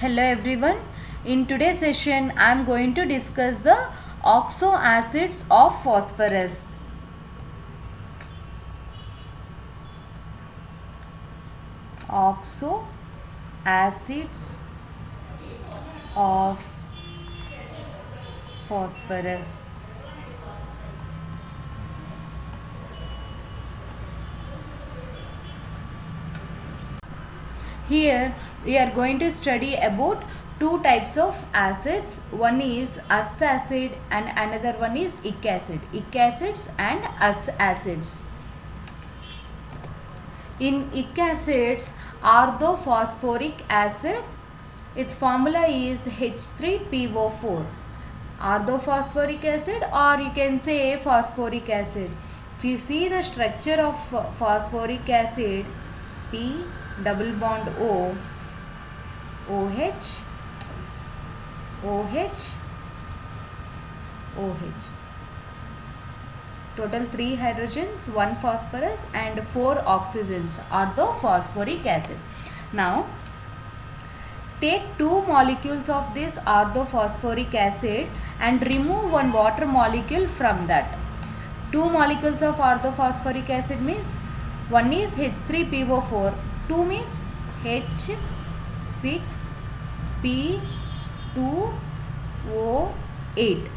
Hello everyone. In today's session I am going to discuss the oxo acids of phosphorus. Oxo acids of phosphorus. Here we are going to study about two types of acids. One is us acid and another one is ic acid. Ic acids and us acids. In ic acids, orthophosphoric acid, its formula is H3PO4. Orthophosphoric acid, or you can say phosphoric acid. If you see the structure of phosphoric acid, P double bond O, OH, OH, OH. Total 3 hydrogens, 1 phosphorus and 4 oxygens are the phosphoric acid. Now, take 2 molecules of this orthophosphoric acid and remove 1 water molecule from that. 2 molecules of orthophosphoric acid means 1 is H3PO4, 2 means H6P2O8.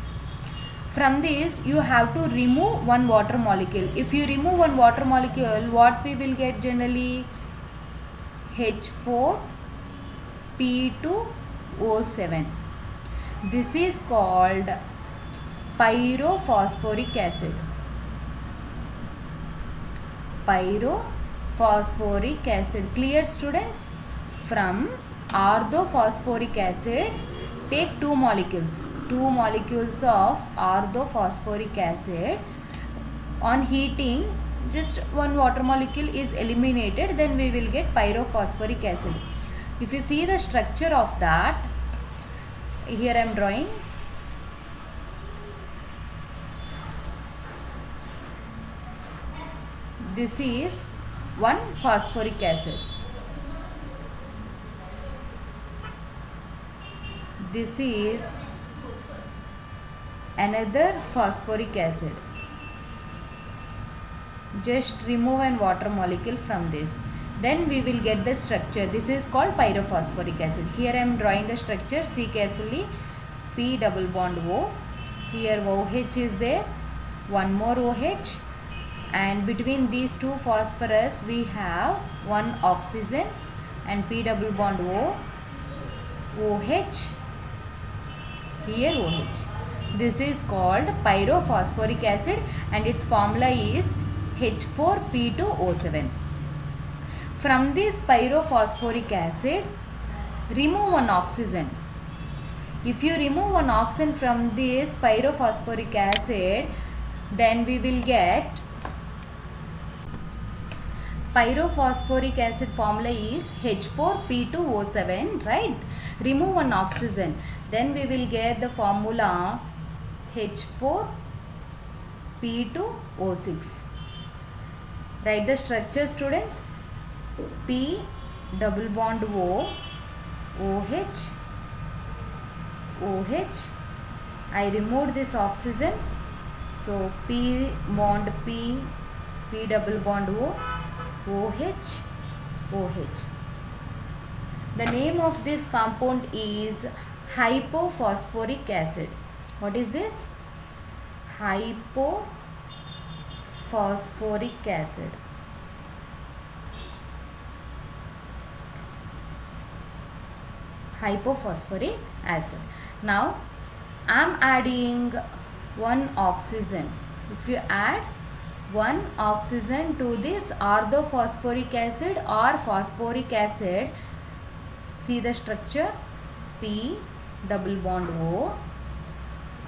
From this you have to remove 1 water molecule. If you remove 1 water molecule, what we will get generally? H4P2O7. This is called pyrophosphoric acid. Pyrophosphoric acid. Clear, students? From orthophosphoric acid, take 2 molecules. 2 molecules of orthophosphoric acid. On heating, just 1 water molecule is eliminated, then we will get pyrophosphoric acid. If you see the structure of that, here I am drawing. This is 1 phosphoric acid. This is another phosphoric acid. Just remove an water molecule from this. Then we will get the structure. This is called pyrophosphoric acid. Here I am drawing the structure. See carefully. P double bond O. Here OH is there. One more OH. And between these two phosphorus we have 1 oxygen and P double bond O. OH. Here OH. This is called pyrophosphoric acid and its formula is H4P2O7. From this pyrophosphoric acid, remove 1 oxygen. If you remove 1 oxygen from this pyrophosphoric acid, then we will get pyrophosphoric acid formula is H4P2O7, right? Remove 1 oxygen. Then we will get the formula H4P2O6. Write the structure, students. P double bond O, OH, OH. I removed this oxygen. So P bond P, P double bond O, OH, OH. The name of this compound is hypophosphoric acid. What is this? Hypophosphoric acid. Hypophosphoric acid. Now I am adding 1 oxygen. If you add 1 oxygen to this orthophosphoric acid or phosphoric acid, see the structure. P double bond O.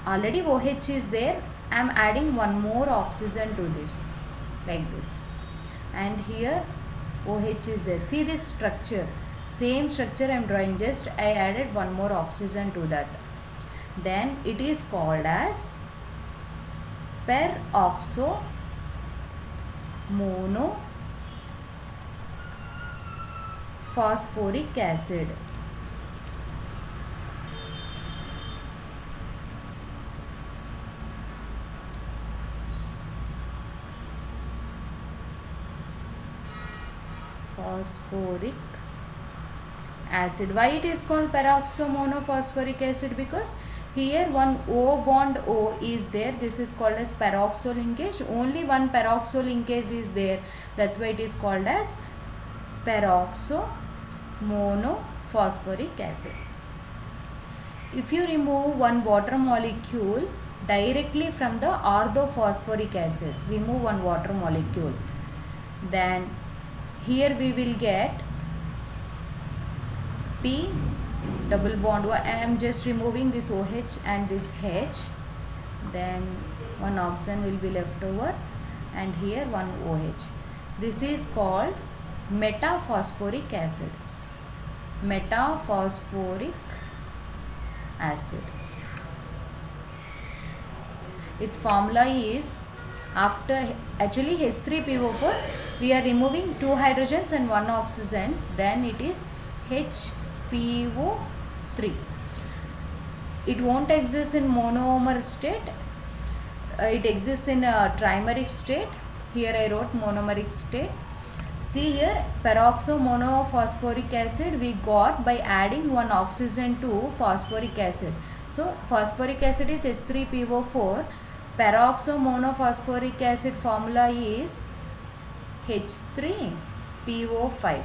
Already OH is there. I am adding 1 more oxygen to this, like this. And here OH is there. See this structure. Same structure I am drawing, just I added 1 more oxygen to that. Then it is called as peroxo monophosphoric acid. phosphoric acid. Why it is called peroxomonophosphoric acid? Because here one O bond O is there. This is called as peroxo linkage. Only one peroxo linkage is there. That's why it is called as peroxomonophosphoric acid. If you remove one water molecule directly from the orthophosphoric acid, remove one water molecule, then here we will get P double bond. I am just removing this OH and this H, then one oxygen will be left over and here one OH. This is called metaphosphoric acid. Metaphosphoric acid. Its formula is, after actually H3PO4 we are removing 2 hydrogens and 1 oxygens, then it is HPO3. It won't exist in monomer state. It exists in a trimeric state. Here I wrote monomeric state. See here, peroxomonophosphoric acid we got by adding 1 oxygen to phosphoric acid. So phosphoric acid is H3PO4. Peroxomonophosphoric acid formula is H3PO5.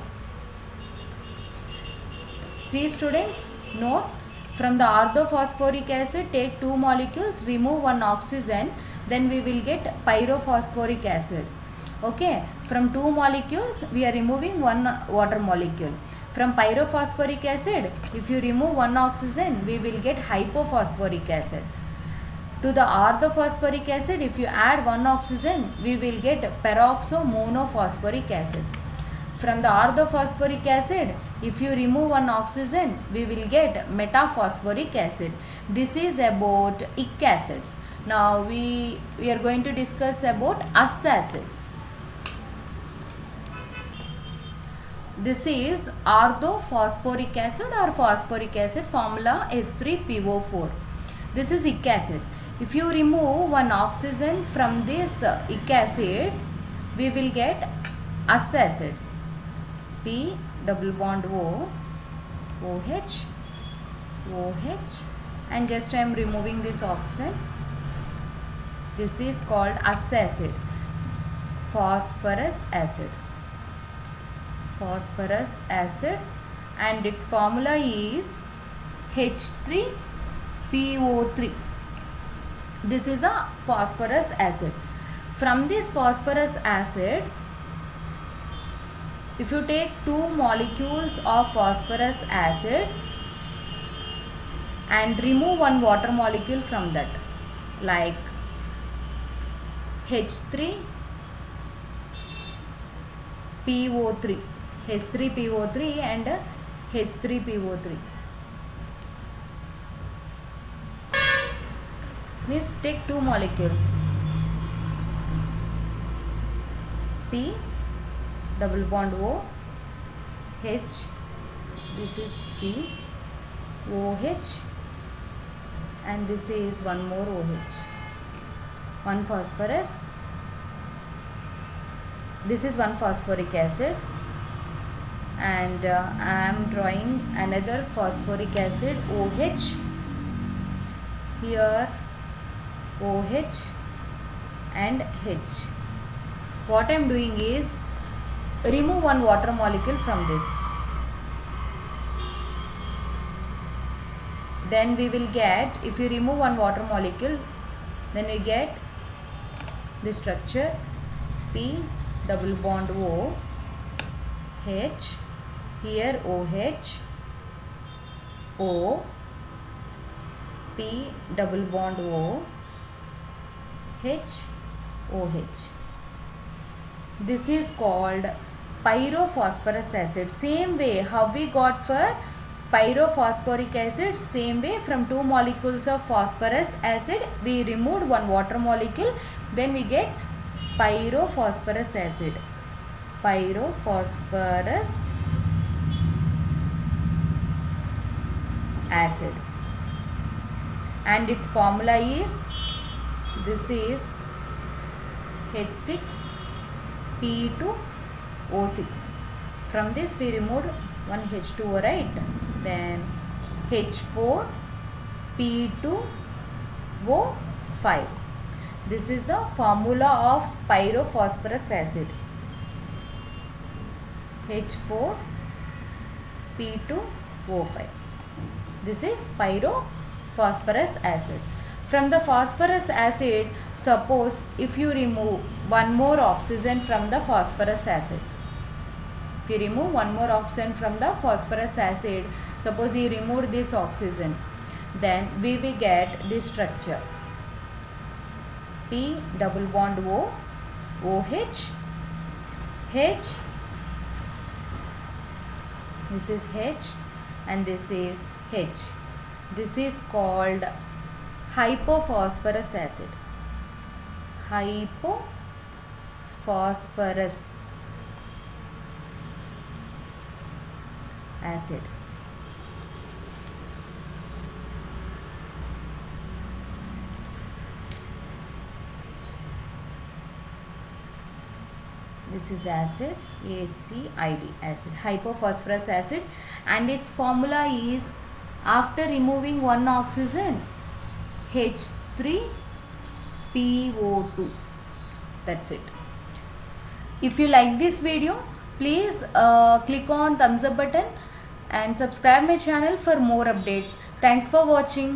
See students, note, from the orthophosphoric acid take 2 molecules, remove 1 oxygen, then we will get pyrophosphoric acid. Okay, from 2 molecules we are removing 1 water molecule. From pyrophosphoric acid, if you remove 1 oxygen, we will get hypophosphoric acid. To the orthophosphoric acid, if you add 1 oxygen, we will get peroxomonophosphoric acid. From the orthophosphoric acid, if you remove 1 oxygen, we will get metaphosphoric acid. This is about ic acids. Now we are going to discuss about us acids. This is orthophosphoric acid or phosphoric acid, formula H3PO4. This is ic acid. If you remove 1 oxygen from this ic acid, we will get us acids. P double bond O, OH, OH, and just I am removing this oxygen. This is called us acid, phosphorus acid. Phosphorus acid, and its formula is H3PO3. This is a phosphorus acid. From this phosphorus acid, if you take 2 molecules of phosphorus acid and remove 1 water molecule from that, like H3PO3, H3PO3 and H3PO3. Means take 2 molecules, P double bond O, H, this is P, OH, and this is one more OH. 1 phosphorus, this is 1 phosphoric acid, and I am drawing another phosphoric acid, OH, here OH and H. What I am doing is remove 1 water molecule from this. Then we will get, if you remove 1 water molecule, then we get the structure P double bond O, H, here OH, O, P double bond O, H, OH. This is called pyrophosphorus acid. Same way how we got for pyrophosphoric acid, same way from 2 molecules of phosphorus acid we removed 1 water molecule, then we get pyrophosphorus acid. Pyrophosphorus acid, and its formula is, this is H6P2O6. From this we removed one H2O, right? Then H4P2O5. This is the formula of pyrophosphorus acid. H4P2O5. This is pyrophosphorus acid. From the phosphorus acid, suppose if you remove one more oxygen from the phosphorus acid. If you remove one more oxygen from the phosphorus acid, suppose you remove this oxygen, then we will get this structure. P double bond O, OH, H, this is H and this is H. This is called hypophosphorus acid. Hypophosphorus acid. This is acid, ACID, acid, hypophosphorus acid, and its formula is, after removing one oxygen, H3PO2. That's it. If you like this video, please click on thumbs up button and subscribe my channel for more updates. Thanks for watching.